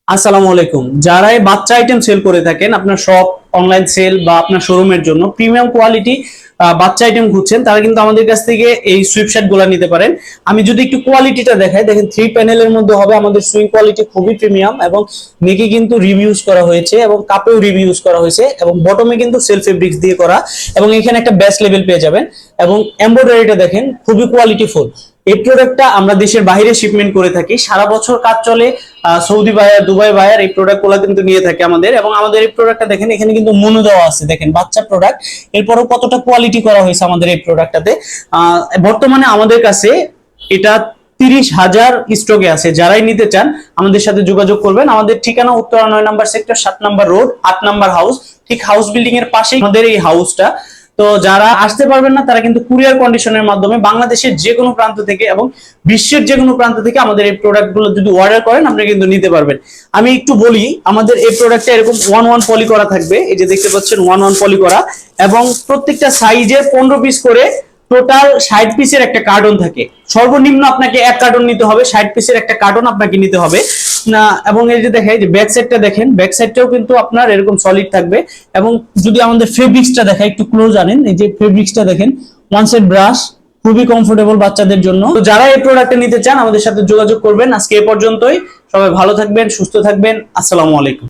আসসালামু আলাইকুম। যারা এই বাচ্চা আইটেম সেল করে থাকেন, আপনার শপ, অনলাইন সেল বা আপনার শোরুমের জন্য প্রিমিয়াম কোয়ালিটি বাচ্চা আইটেম খুঁজছেন, তারা কিন্তু আমাদের কাছ থেকে এই সুইপশার্ট গুলা নিতে পারেন। আমি যদি একটু কোয়ালিটিটা দেখাই, দেখেন 3 প্যানেলের মধ্যে হবে। আমাদের সুইং কোয়ালিটি খুবই প্রিমিয়াম এবং নেকে কিন্তু রিভিউজ করা হয়েছে এবং কাপেও রিভিউজ করা হয়েছে এবং বটমে কিন্তু সেলফ ফেব্রিক্স দিয়ে করা এবং এখানে একটা বেস্ট লেভেল পেয়ে যাবেন এবং এমব্রয়ডারিটা দেখেন খুবই কোয়ালিটিফুল। এই প্রোডাক্টটা আমরা দেশের বাইরে শিপমেন্ট করে থাকি, সারা বছর কাজ চলে। সৌদি বায়ার, দুবাই বায়ার এই প্রোডাক্ট গুলো কিন্তু নিয়ে থাকে আমাদের। এবং আমাদের এই প্রোডাক্টটা দেখেন, এখানে কিন্তু মনু দেওয়া আছে, দেখেন বাচ্চা প্রোডাক্ট, এরপরও কতটা কোয়ালিটি করা হয়েছে আমাদের এই প্রোডাক্টটাতে। বর্তমানে আমাদের কাছে এটা 30,000 স্টকে আছে। যারাই নিতে চান আমাদের সাথে যোগাযোগ করবেন। আমাদের ঠিকানা উত্তরা 9 নম্বর সেক্টর, 7 নম্বর রোড, 8 নম্বর হাউস। ঠিক হাউস বিল্ডিং এর পাশেই আমাদের এই হাউসটা। তো যারা আসতে পারবেন না, তারা কিন্তু কুরিয়ার কন্ডিশনের মাধ্যমে বাংলাদেশের যে কোনো প্রান্ত থেকে এবং বিশ্বের যে কোনো প্রান্ত থেকে আমাদের এই প্রোডাক্ট গুলো যদি অর্ডার করেন, আপনি কিন্তু নিতে পারবেন। আমি একটু বলি, আমাদের এই প্রোডাক্টটা এরকম 1-1 পলি করা থাকবে। এই যে দেখতে পাচ্ছেন 1-1 পলি করা, এবং প্রত্যেকটা সাইজের 15 পিস করে টোটাল 60 পিসের একটা কার্টন থাকে। সর্বনিম্ন আপনাকে এক কার্টন নিতে হবে, 60 পিসের একটা কার্টন আপনাকে নিতে হবে না। এবং এই যে দেখেন, যে ব্যাক সাইডটা দেখেন, ব্যাক সাইডটাও কিন্তু আপনার এরকম সলিড থাকবে। এবং যদি আমাদের ফেব্রিক্সটা দেখাই, একটু ক্লোজ আনেন, এই যে ফেব্রিক্সটা দেখেন, ওয়ান সাইড ব্রাশ, খুবই কমফোর্টেবল বাচ্চাদের জন্য। তো যারা এই প্রোডাক্টটা নিতে চান আমাদের সাথে যোগাযোগ করবেন। আজকে এ পর্যন্তই। সবাই ভালো থাকবেন, সুস্থ থাকবেন। আসসালামু আলাইকুম।